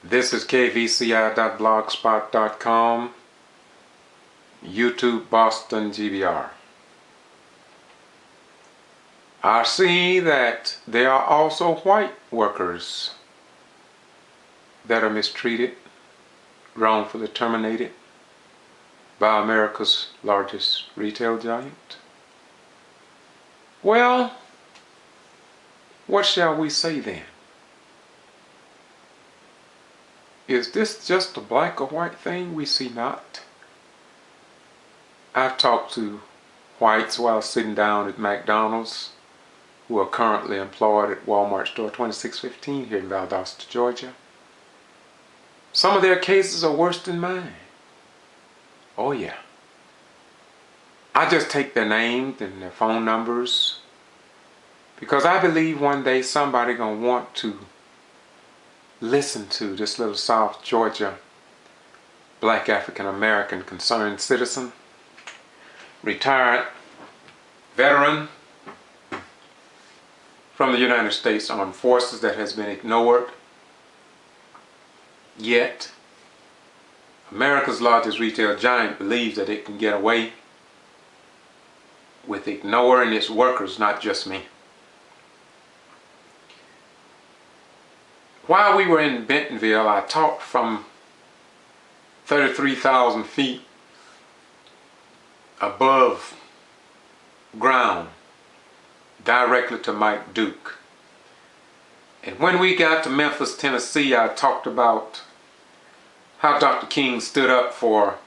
This is kvci.blogspot.com, YouTube Boston G.B.R. I see that there are also white workers that are mistreated, wrongfully terminated by America's largest retail giant. Well, what shall we say then? Is this just a black or white thing? We see not. I've talked to whites while sitting down at McDonald's who are currently employed at Wal-Mart store 2615 here in Valdosta, Georgia. Some of their cases are worse than mine. Oh yeah. I just take their names and their phone numbers because I believe one day somebody gonna want to listen to this little South Georgia black African American concerned citizen, retired veteran from the United States Armed Forces that has been ignored. Yet America's largest retail giant believes that it can get away with ignoring its workers, not just me. While we were in Bentonville, I talked from 33,000 feet above ground directly to Mike Duke. And when we got to Memphis, Tennessee, I talked about how Dr. King stood up for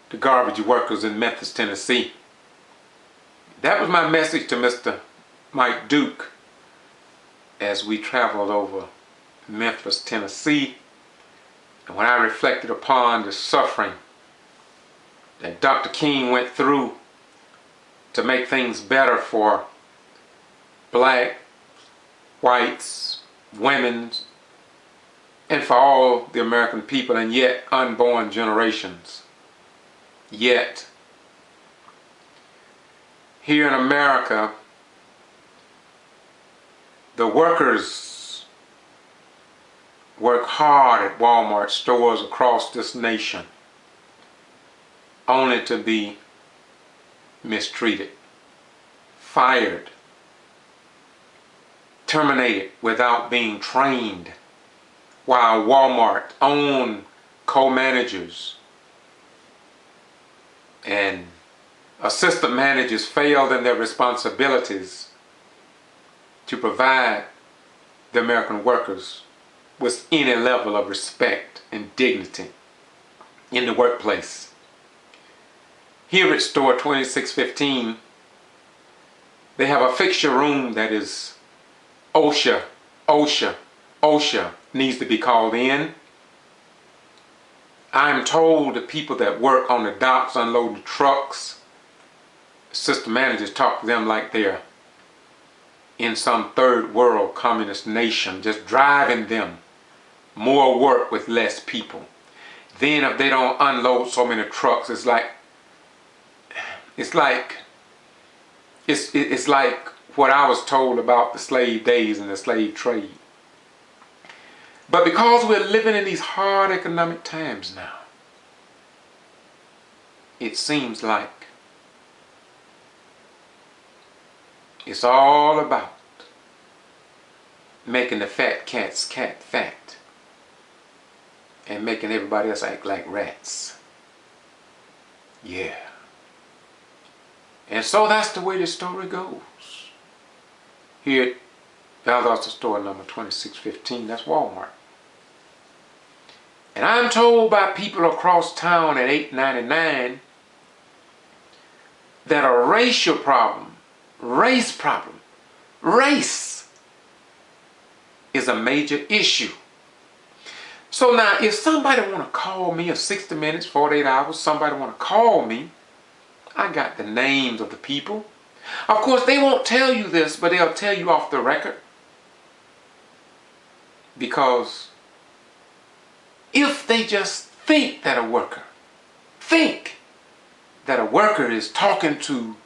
the garbage workers in Memphis, Tennessee. That was my message to Mr. Mike Duke as we traveled over Memphis, Tennessee, and when I reflected upon the suffering that Dr. King went through to make things better for black, whites, women, and for all the American people, and yet unborn generations. Yet, here in America, the workers work hard at Walmart stores across this nation only to be mistreated, fired, terminated without being trained, while Walmart own co-managers and assistant managers failed in their responsibilities to provide the American workers with any level of respect and dignity in the workplace. Here at store 2615, they have a fixture room that is OSHA needs to be called in. I'm told the people that work on the docks unloading trucks, system managers talk to them like they're in some third world communist nation, just driving them more work with less people. Then if they don't unload so many trucks, it's like what I was told about the slave days and the slave trade. But because we're living in these hard economic times now, it seems like it's all about making the fat cats cat fat and making everybody else act like rats. Yeah. And so that's the way the story goes. Here at Valdosta store number 2615, that's Walmart. And I'm told by people across town at 899 that a racial problem, race is a major issue. So now if somebody want to call me, or 60 minutes, 48 hours, somebody want to call me, I got the names of the people. Of course, they won't tell you this, but they'll tell you off the record. Because if they just think that a worker is talking to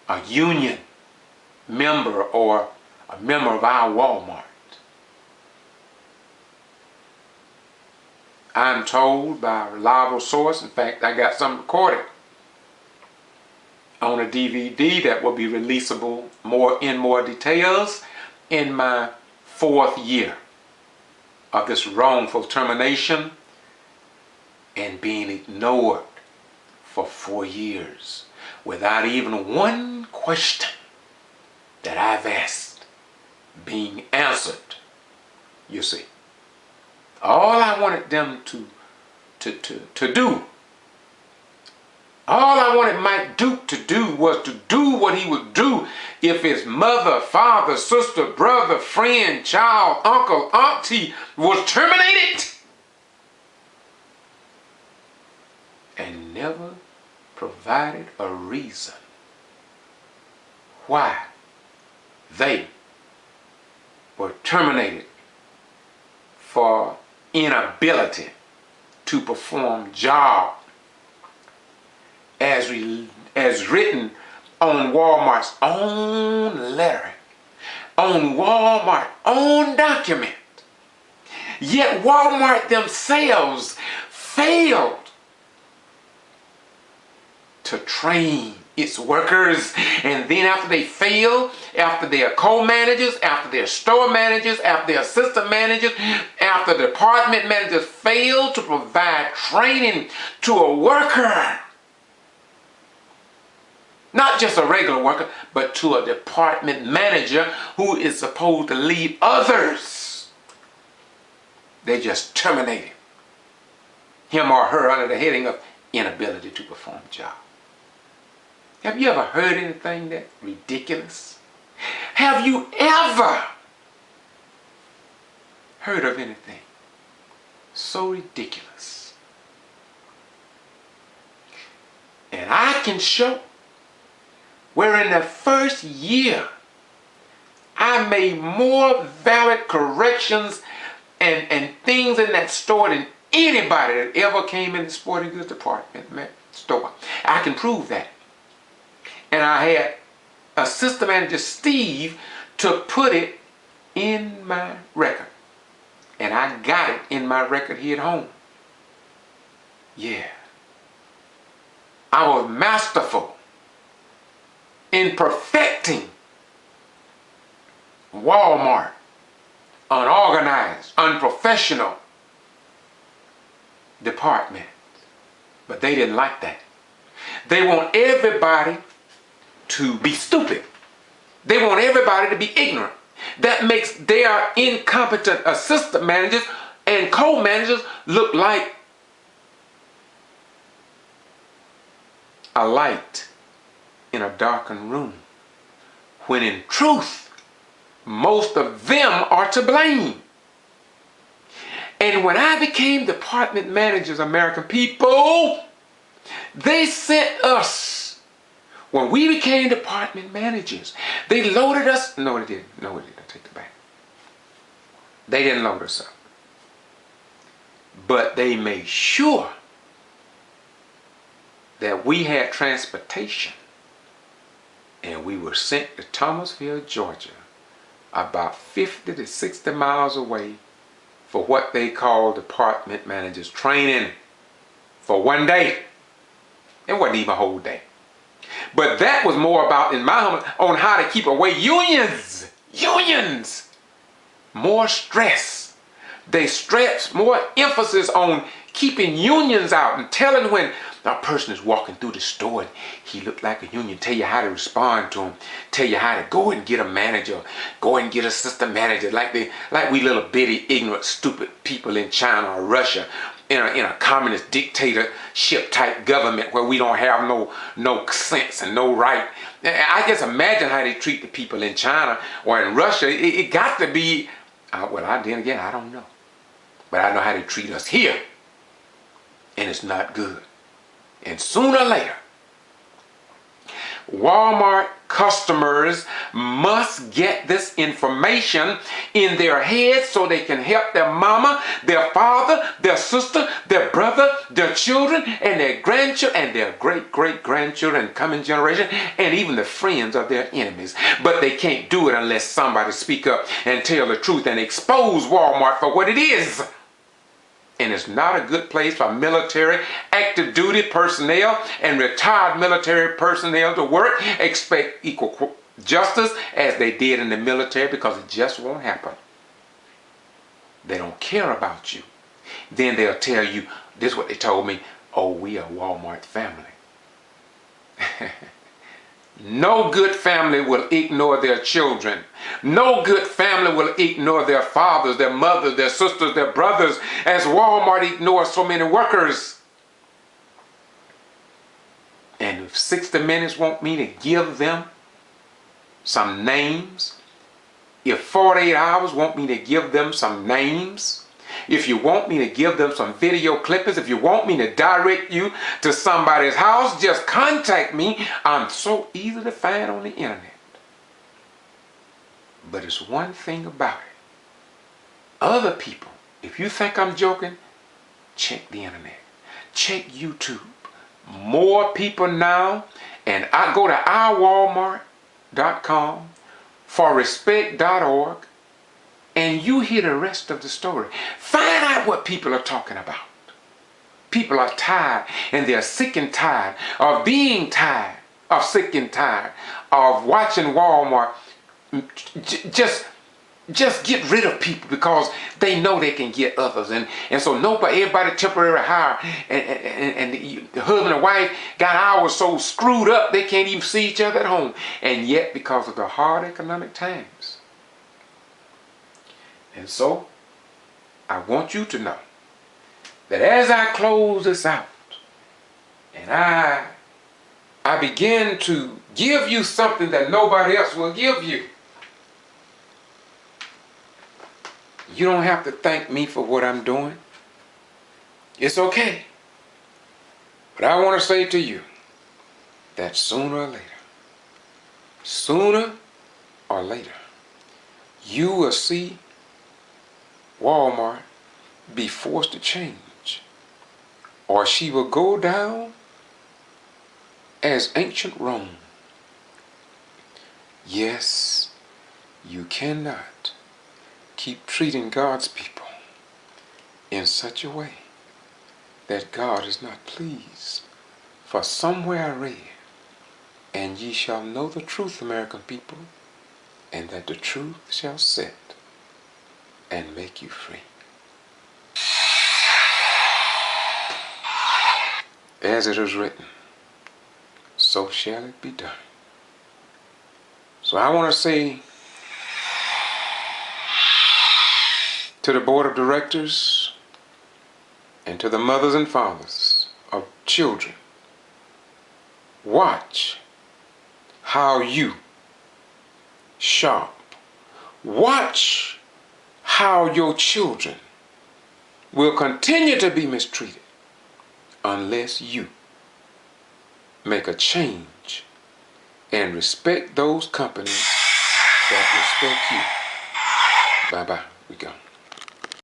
a union member or a member of our Walmart, I'm told by a reliable source, in fact, I got some recorded on a DVD that will be releasable in more details in my 4th year of this wrongful termination and being ignored for 4 years without even one question that I've asked being answered. You see, all I wanted them to do, all I wanted Mike Duke to do was to do what he would do if his mother, father, sister, brother, friend, child, uncle, auntie was terminated, and never provided a reason why they were terminated for inability to perform job as written on Walmart's own letter, on Walmart's own document. Yet Walmart themselves failed to train its workers, and then after they fail, after their co-managers, after their store managers, after their assistant managers, after the department managers fail to provide training to a worker, not just a regular worker, but to a department manager who is supposed to lead others, they just terminated him or her under the heading of inability to perform the job. Have you ever heard anything that ridiculous? Have you ever heard of anything so ridiculous? And I can show where in the first year I made more valid corrections and things in that store than anybody that ever came in the sporting goods department store. I can prove that. And I had assistant manager Steve to put it in my record. And I got it in my record here at home. Yeah. I was masterful in perfecting Walmart, unorganized, unprofessional department. But they didn't like that. They want everybody to be stupid. They want everybody to be ignorant. That makes their incompetent assistant managers and co-managers look like a light in a darkened room, when in truth, most of them are to blame. And when I became department managers, American people, they sent us, when we became department managers, they loaded us. No, they didn't. No, they didn't. I take it back. They didn't load us up. But they made sure that we had transportation. And we were sent to Thomasville, Georgia, about 50 to 60 miles away, for what they call department managers training for one day. It wasn't even a whole day. But that was more about, in my home, on how to keep away unions. Unions. More stress. They stress more emphasis on keeping unions out and telling when a person is walking through the store and he looked like a union, tell you how to respond to him, tell you how to go and get a manager, go and get an assistant manager, like we little bitty ignorant stupid people in China or Russia in a communist dictatorship type government where we don't have no sense and no right. I just imagine how they treat the people in China or in Russia. It got to be, then again, I don't know. But I know how they treat us here. And it's not good. And sooner or later, Walmart customers must get this information in their heads so they can help their mama, their father, their sister, their brother, their children, and their grandchildren, and their great-great-grandchildren, coming generation, and even the friends of their enemies. But they can't do it unless somebody speak up and tell the truth and expose Walmart for what it is. And it's not a good place for military, active duty personnel and retired military personnel to work. Expect equal justice as they did in the military, because it just won't happen. They don't care about you. Then they'll tell you, this is what they told me, oh, we are a Wal-Mart family. No good family will ignore their children. No good family will ignore their fathers, their mothers, their sisters, their brothers, as Wal-Mart ignores so many workers. And if 60 Minutes want me to give them some names, if 48 Hours want me to give them some names, if you want me to give them some video clippings, if you want me to direct you to somebody's house, just contact me. I'm so easy to find on the internet. But it's one thing about it. Other people, if you think I'm joking, check the internet. Check YouTube. More people now, and I go to ourwalmart.com, forrespect.org, and you hear the rest of the story. Find out what people are talking about. People are tired, and they're sick and tired of being tired, of sick and tired of watching Walmart just get rid of people because they know they can get others. And so everybody temporary hire, and the husband and wife got hours so screwed up they can't even see each other at home. And yet, because of the hard economic times. And so, I want you to know that as I close this out, and I begin to give you something that nobody else will give you, you don't have to thank me for what I'm doing. It's okay. But I want to say to you that sooner or later, you will see Wal-Mart be forced to change, or she will go down as ancient Rome. Yes, you cannot keep treating God's people in such a way that God is not pleased. For somewhere I read, and ye shall know the truth, American people, and that the truth shall set and make you free. As it is written, so shall it be done. So I want to say to the board of directors and to the mothers and fathers of children, watch how you shop. Watch how your children will continue to be mistreated unless you make a change and respect those companies that respect you. Bye-bye. We go.